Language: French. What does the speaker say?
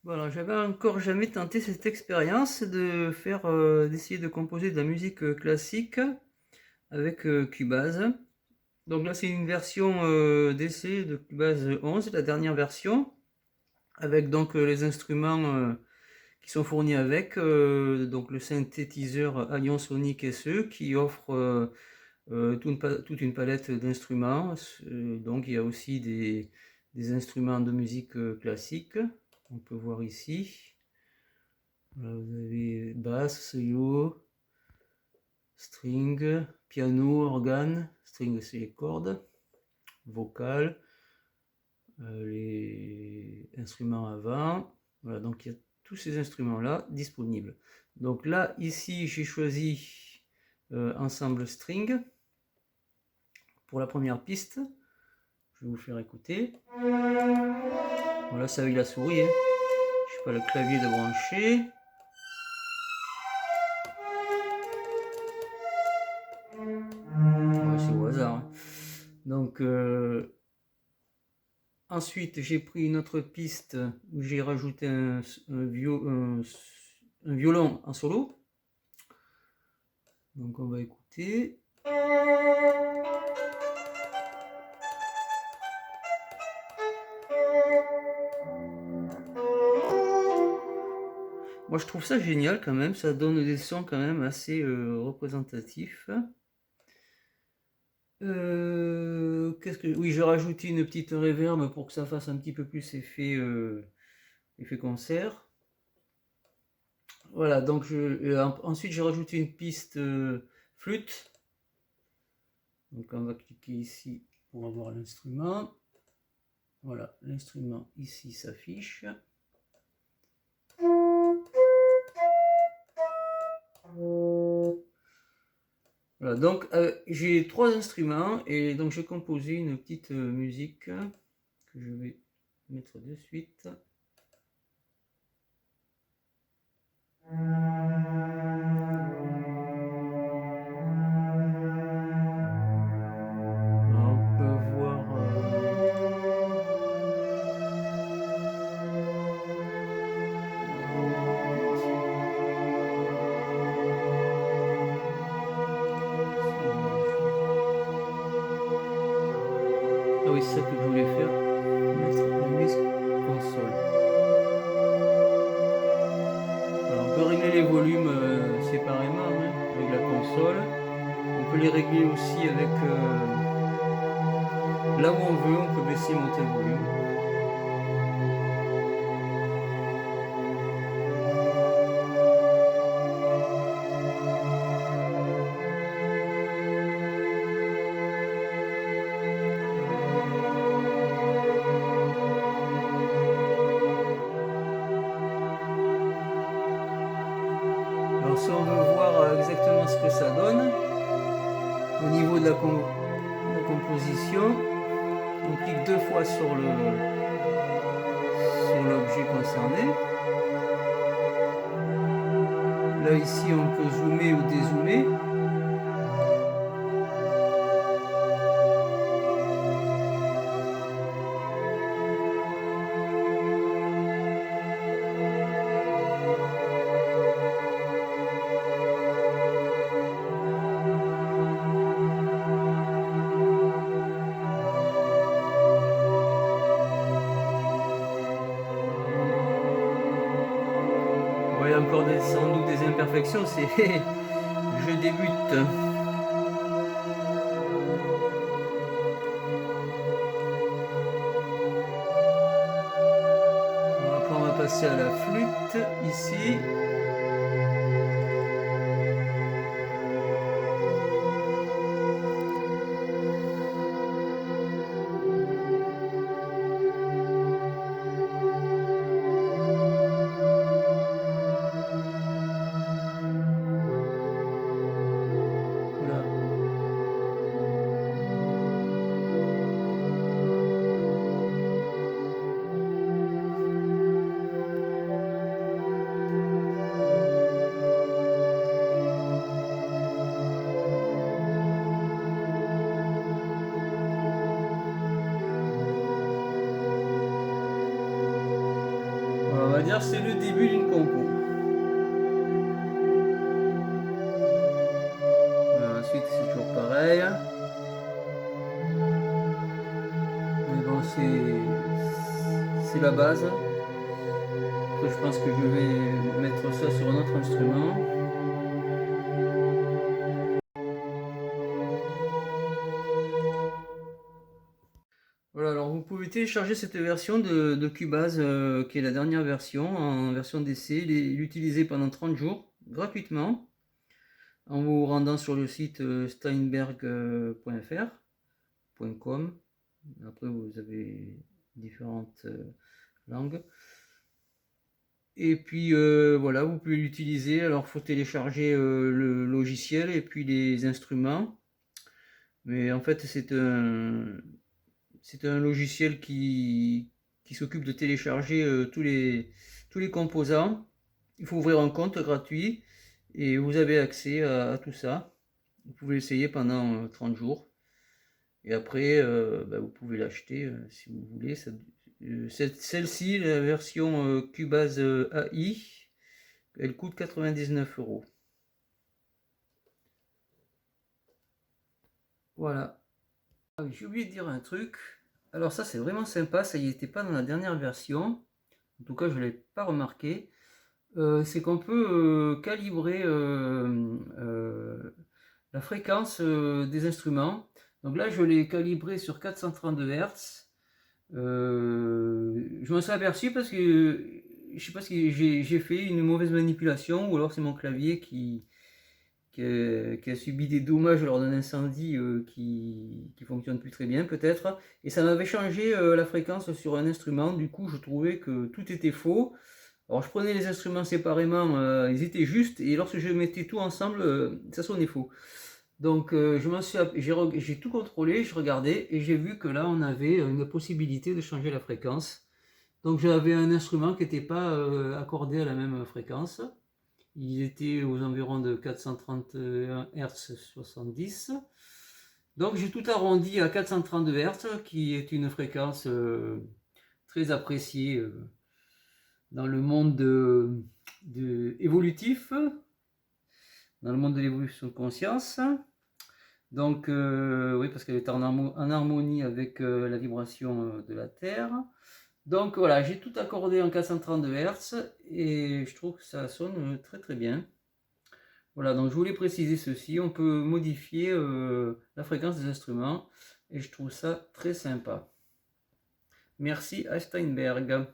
Voilà, j'avais encore jamais tenté cette expérience de faire, d'essayer de composer de la musique classique avec Cubase. Donc là, c'est une version d'essai de Cubase 11, la dernière version, avec donc les instruments qui sont fournis avec, donc le synthétiseur Allion Sonic SE qui offre toute une palette d'instruments. Donc il y a aussi des instruments de musique classique, on peut voir ici. Voilà, vous avez basse, yo, string, piano, organe, string c'est les cordes, vocal, les instruments avant. Voilà, donc il y a tous ces instruments-là disponibles. Donc là, ici, j'ai choisi ensemble string pour la première piste. Je vais vous faire écouter. Voilà, c'est avec la souris. Hein. Je sais pas le clavier de brancher. Ouais, c'est au hasard. Hein. Donc, ensuite, j'ai pris une autre piste où j'ai rajouté un violon en solo. Donc, on va écouter. Moi, je trouve ça génial quand même. Ça donne des sons quand même assez représentatifs. Qu'est-ce que... Oui, j'ai rajouté une petite reverb pour que ça fasse un petit peu plus effet concert. Voilà, donc ensuite j'ai rajouté une piste flûte. Donc on va cliquer ici pour avoir l'instrument. Voilà, l'instrument ici s'affiche. Voilà, donc j'ai trois instruments et donc j'ai composé une petite musique que je vais mettre de suite. Alors, on peut voir. Ah oui, c'est ça que je voulais faire. Mettre la musique console. Alors, on peut régler les volumes séparément hein, avec la console. On peut les régler aussi avec là où on veut, on peut baisser et monter le volume. Alors si on veut voir exactement ce que ça donne, au niveau de la composition, on clique deux fois sur l'objet concerné. Là ici on peut zoomer ou dézoomer. Bon, il y a encore sans doute des imperfections, c'est je débute. Après on va passer à la flûte ici. Voilà. C'est-à-dire c'est le début d'une compo. Ensuite c'est toujours pareil. Mais bon, c'est la base. Après je pense que je vais mettre ça sur un autre instrument. Voilà, alors vous pouvez télécharger cette version de Cubase, qui est la dernière version, en version d'essai, l'utiliser pendant 30 jours, gratuitement, en vous rendant sur le site steinberg.fr, .com. Après vous avez différentes langues. Et puis voilà, vous pouvez l'utiliser. Alors il faut télécharger le logiciel et puis les instruments. Mais en fait c'est un logiciel qui s'occupe de télécharger tous les composants. Il faut ouvrir un compte gratuit et vous avez accès à tout ça. Vous pouvez l'essayer pendant 30 jours. Et après, vous pouvez l'acheter si vous voulez. Celle-ci, la version Cubase AI, elle coûte 99 €. Voilà. Ah oui, j'ai oublié de dire un truc. Alors ça c'est vraiment sympa, ça y était pas dans la dernière version. En tout cas je ne l'ai pas remarqué. C'est qu'on peut calibrer la fréquence des instruments. Donc là je l'ai calibré sur 432 Hz. Je m'en suis aperçu parce que je sais pas si j'ai fait une mauvaise manipulation ou alors c'est mon clavier qui a subi des dommages lors d'un incendie qui fonctionne plus très bien peut-être. Et ça m'avait changé la fréquence sur un instrument. Du coup je trouvais que tout était faux. Alors je prenais les instruments séparément, ils étaient justes, et lorsque je mettais tout ensemble, ça sonnait faux. Donc j'ai tout contrôlé, je regardais, et j'ai vu que là on avait une possibilité de changer la fréquence. Donc j'avais un instrument qui n'était pas accordé à la même fréquence. Il était aux environs de 431 Hz 70. Donc j'ai tout arrondi à 432 Hz, qui est une fréquence très appréciée dans le monde évolutif, dans le monde de l'évolution de conscience. Donc oui, parce qu'elle est en harmonie avec la vibration de la Terre. Donc voilà, j'ai tout accordé en 432 Hz et je trouve que ça sonne très très bien. Voilà, donc je voulais préciser ceci, on peut modifier la fréquence des instruments et je trouve ça très sympa. Merci à Steinberg.